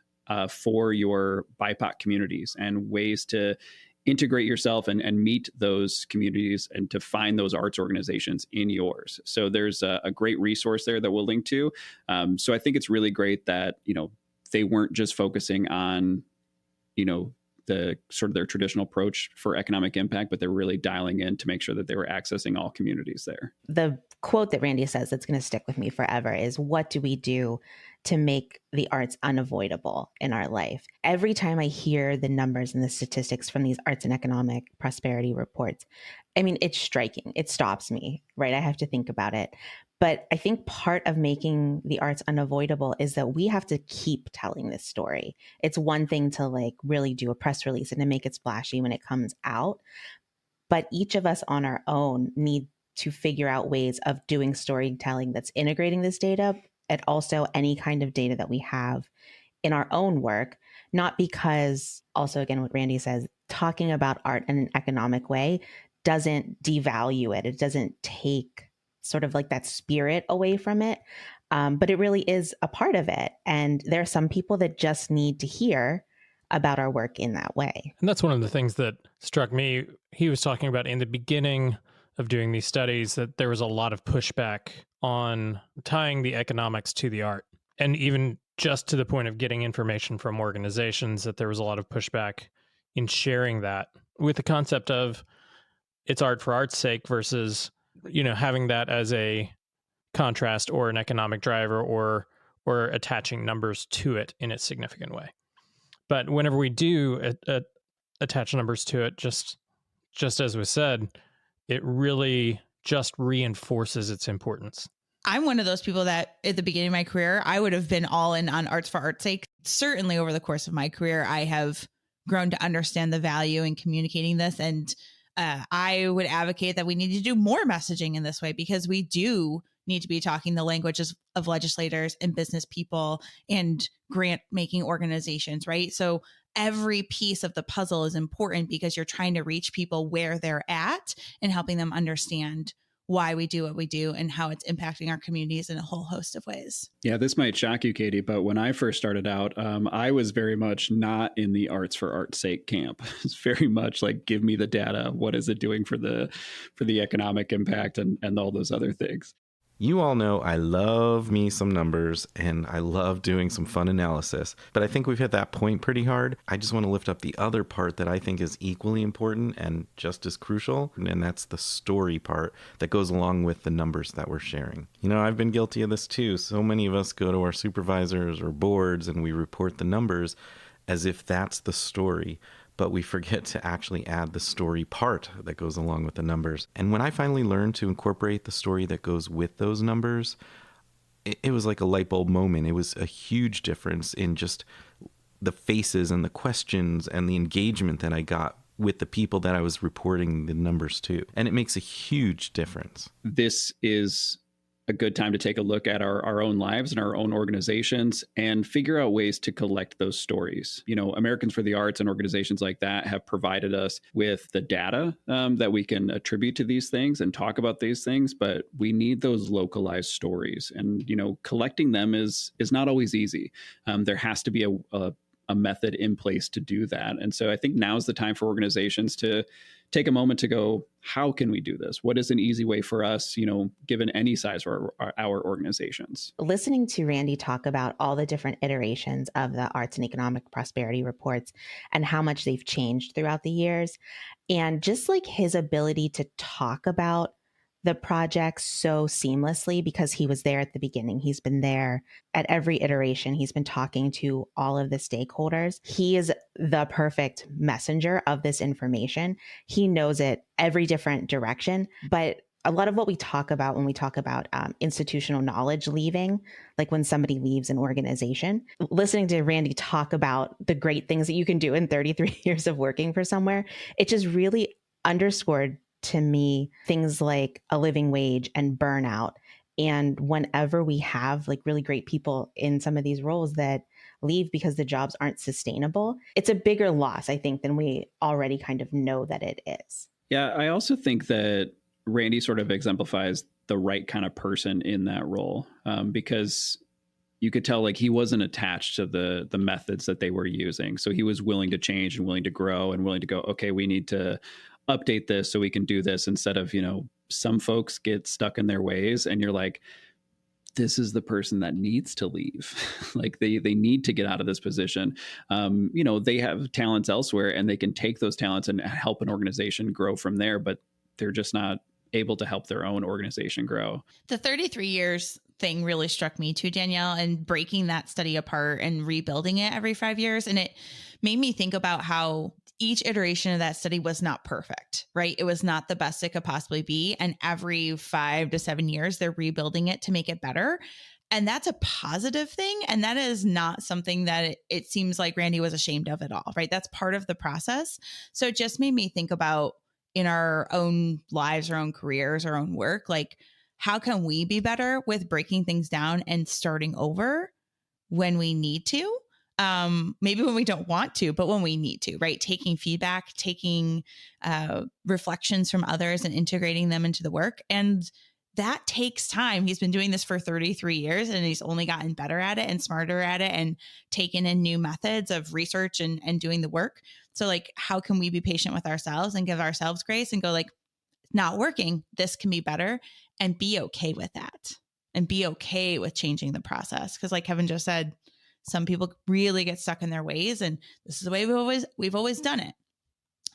for your BIPOC communities and ways to integrate yourself and meet those communities and to find those arts organizations in yours. So there's a great resource there that we'll link to. So I think it's really great that, they weren't just focusing on, the sort of their traditional approach for economic impact, but they're really dialing in to make sure that they were accessing all communities there. The quote that Randy says that's going to stick with me forever is, what do we do to make the arts unavoidable in our life? Every time I hear the numbers and the statistics from these arts and economic prosperity reports, I mean, it's striking. It stops me, right? I have to think about it. But I think part of making the arts unavoidable is that we have to keep telling this story. It's one thing to really do a press release and to make it splashy when it comes out. But each of us on our own need to figure out ways of doing storytelling that's integrating this data and also any kind of data that we have in our own work. Not because, also again, what Randy says, talking about art in an economic way doesn't devalue it. It doesn't take sort of that spirit away from it. But it really is a part of it. And there are some people that just need to hear about our work in that way. And that's one of the things that struck me. He was talking about in the beginning of doing these studies that there was a lot of pushback on tying the economics to the art. And even just to the point of getting information from organizations, that there was a lot of pushback in sharing that with the concept of it's art for art's sake versus having that as a contrast or an economic driver or attaching numbers to it in a significant way. But whenever we do attach numbers to it, just as was said, it really just reinforces its importance. I'm one of those people that at the beginning of my career, I would have been all in on arts for art's sake. Certainly over the course of my career, I have grown to understand the value in communicating this. And I would advocate that we need to do more messaging in this way, because we do need to be talking the languages of legislators and business people and grant making organizations, right? So every piece of the puzzle is important because you're trying to reach people where they're at and helping them understand why we do what we do and how it's impacting our communities in a whole host of ways. Yeah, this might shock you, Katie, but when I first started out, I was very much not in the arts for art's sake camp. It's very much give me the data. What is it doing for the economic impact and all those other things? You all know I love me some numbers and I love doing some fun analysis, but I think we've hit that point pretty hard. I just want to lift up the other part that I think is equally important and just as crucial, and that's the story part that goes along with the numbers that we're sharing. I've been guilty of this too. So many of us go to our supervisors or boards and we report the numbers as if that's the story. But we forget to actually add the story part that goes along with the numbers. And when I finally learned to incorporate the story that goes with those numbers, it was like a light bulb moment. It was a huge difference in just the faces and the questions and the engagement that I got with the people that I was reporting the numbers to. And it makes a huge difference. This is a good time to take a look at our own lives and our own organizations and figure out ways to collect those stories. Americans for the Arts and organizations like that have provided us with the data that we can attribute to these things and talk about these things, but we need those localized stories. And, collecting them is not always easy. There has to be a method in place to do that. And so I think now's the time for organizations to take a moment to go, how can we do this? What is an easy way for us, given any size of our organizations? Listening to Randy talk about all the different iterations of the arts and economic prosperity reports and how much they've changed throughout the years, and just like his ability to talk about the project so seamlessly because he was there at the beginning. He's been there at every iteration. He's been talking to all of the stakeholders. He is the perfect messenger of this information. He knows it every different direction, but a lot of what we talk about when we talk about institutional knowledge leaving, like when somebody leaves an organization, listening to Randy talk about the great things that you can do in 33 years of working for somewhere, it just really underscored to me things like a living wage and burnout. And whenever we have like really great people in some of these roles that leave because the jobs aren't sustainable, it's a bigger loss, I think, than we already kind of know that it is. Yeah, I also think that Randy sort of exemplifies the right kind of person in that role, because you could tell like he wasn't attached to the methods that they were using. So he was willing to change and willing to grow and willing to go, okay, we need to update this so we can do this, instead of, some folks get stuck in their ways and you're like, this is the person that needs to leave. Like they need to get out of this position. They have talents elsewhere and they can take those talents and help an organization grow from there, but they're just not able to help their own organization grow. The 33 years thing really struck me too, Danielle, and breaking that study apart and rebuilding it every 5 years. And it made me think about how each iteration of that study was not perfect, right? It was not the best it could possibly be. And every 5 to 7 years, they're rebuilding it to make it better. And that's a positive thing. And that is not something that it seems like Randy was ashamed of at all, right? That's part of the process. So it just made me think about in our own lives, our own careers, our own work, like how can we be better with breaking things down and starting over when we need to? Maybe when we don't want to, but when we need to, right? Taking feedback, taking reflections from others and integrating them into the work. And that takes time. He's been doing this for 33 years and he's only gotten better at it and smarter at it and taken in new methods of research and doing the work. So like, how can we be patient with ourselves and give ourselves grace and go like, not working, this can be better, and be okay with that and be okay with changing the process. Cause like Kevin just said, some people really get stuck in their ways and this is the way we've always done it.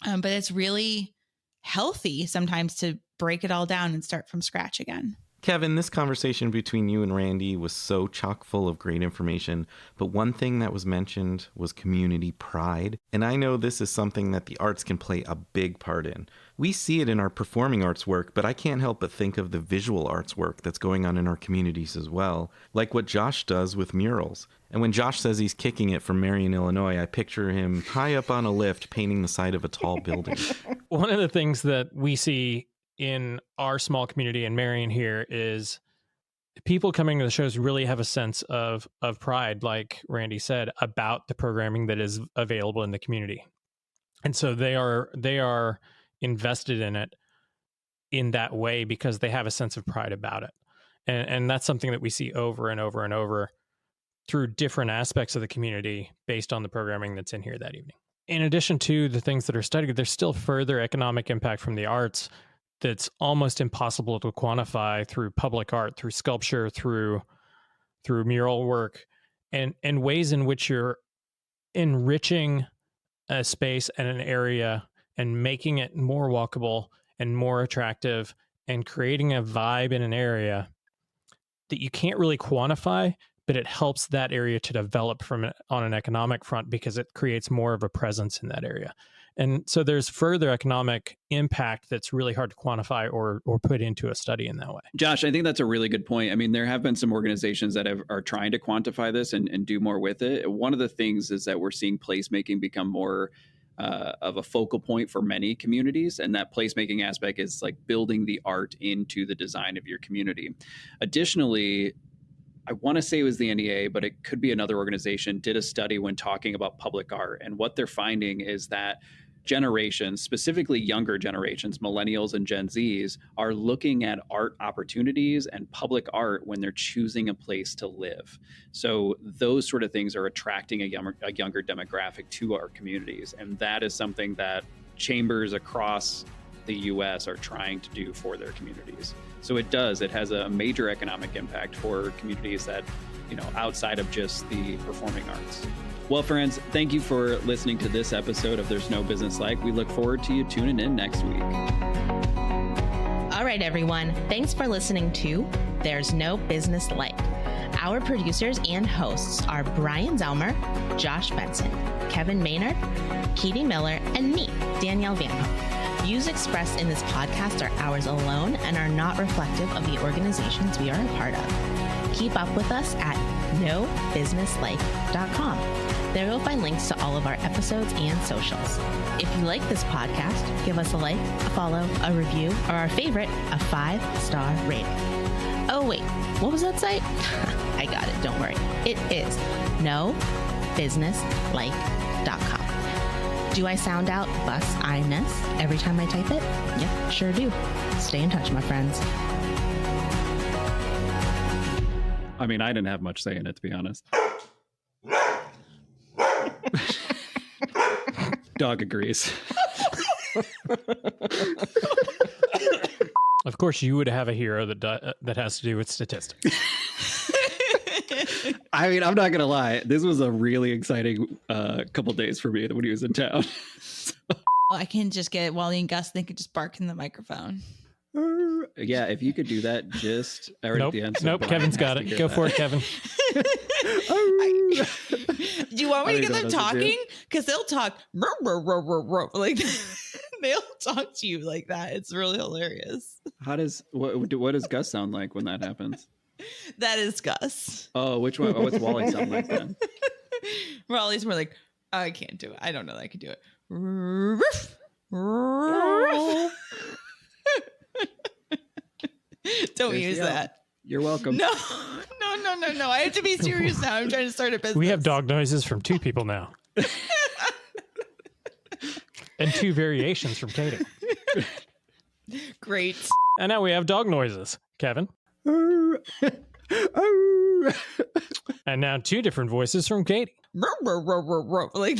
But it's really healthy sometimes to break it all down and start from scratch again. Kevin, this conversation between you and Randy was so chock full of great information, but one thing that was mentioned was community pride. And I know this is something that the arts can play a big part in. We see it in our performing arts work, but I can't help but think of the visual arts work that's going on in our communities as well, like what Josh does with murals. And when Josh says he's kicking it from Marion, Illinois, I picture him high up on a lift painting the side of a tall building. One of the things that we see in our small community in Marion here is people coming to the shows really have a sense of pride, like Randy said, about the programming that is available in the community. And so they are invested in it in that way because they have a sense of pride about it. And that's something that we see over and over and over through different aspects of the community based on the programming that's in here that evening. In addition to the things that are studied, there's still further economic impact from the arts that's almost impossible to quantify through public art, through sculpture, through mural work, and ways in which you're enriching a space and an area and making it more walkable and more attractive and creating a vibe in an area that you can't really quantify, but it helps that area to develop on an economic front because it creates more of a presence in that area. And so there's further economic impact that's really hard to quantify or put into a study in that way. Josh, I think that's a really good point. I mean, there have been some organizations that are trying to quantify this and do more with it. One of the things is that we're seeing placemaking become more of a focal point for many communities. And that placemaking aspect is like building the art into the design of your community. Additionally, I want to say it was the NEA, but it could be another organization, did a study when talking about public art. And what they're finding is that generations, specifically younger generations, millennials and Gen Zs, are looking at art opportunities and public art when they're choosing a place to live. So those sort of things are attracting a younger demographic to our communities. And that is something that chambers across the US are trying to do for their communities. So it has a major economic impact for communities that, outside of just the performing arts. Well, friends, thank you for listening to this episode of There's No Business Like. We look forward to you tuning in next week. All right, everyone. Thanks for listening to There's No Business Like. Our producers and hosts are Brian Zelmer, Josh Benson, Kevin Maynard, Katie Miller, and me, Danielle Van Hook. Views expressed in this podcast are ours alone and are not reflective of the organizations we are a part of. Keep up with us at nobusinesslike.com. There you'll find links to all of our episodes and socials. If you like this podcast, give us a like, a follow, a review, or our favorite, a 5-star rating. Oh wait, what was that site? I got it, don't worry. It is nobusinesslike.com. Do I sound out bus-I-ness every time I type it? Yep, sure do. Stay in touch, my friends. I mean, I didn't have much say in it, to be honest. Dog agrees. Of course, you would have a hero that has to do with statistics. I mean, I'm not going to lie. This was a really exciting couple days for me when he was in town. I can just get Wally and Gus. They could just bark in the microphone. Yeah, if you could do that just right at the end. Nope, Kevin's got it. Go for it, Kevin. Do you want me to get them talking? Because they'll talk like they'll talk to you like that. It's really hilarious. What does Gus sound like when that happens? That is Gus. Oh, which one? What's Wally sound like then? Wally's more like, I can't do it. I don't know that I can do it. Don't use that. You're welcome. No. I have to be serious now. I'm trying to start a business. We have dog noises from 2 people now. And 2 variations from Katie. Great. And now we have dog noises. Kevin. And now 2 different voices from Katie. Like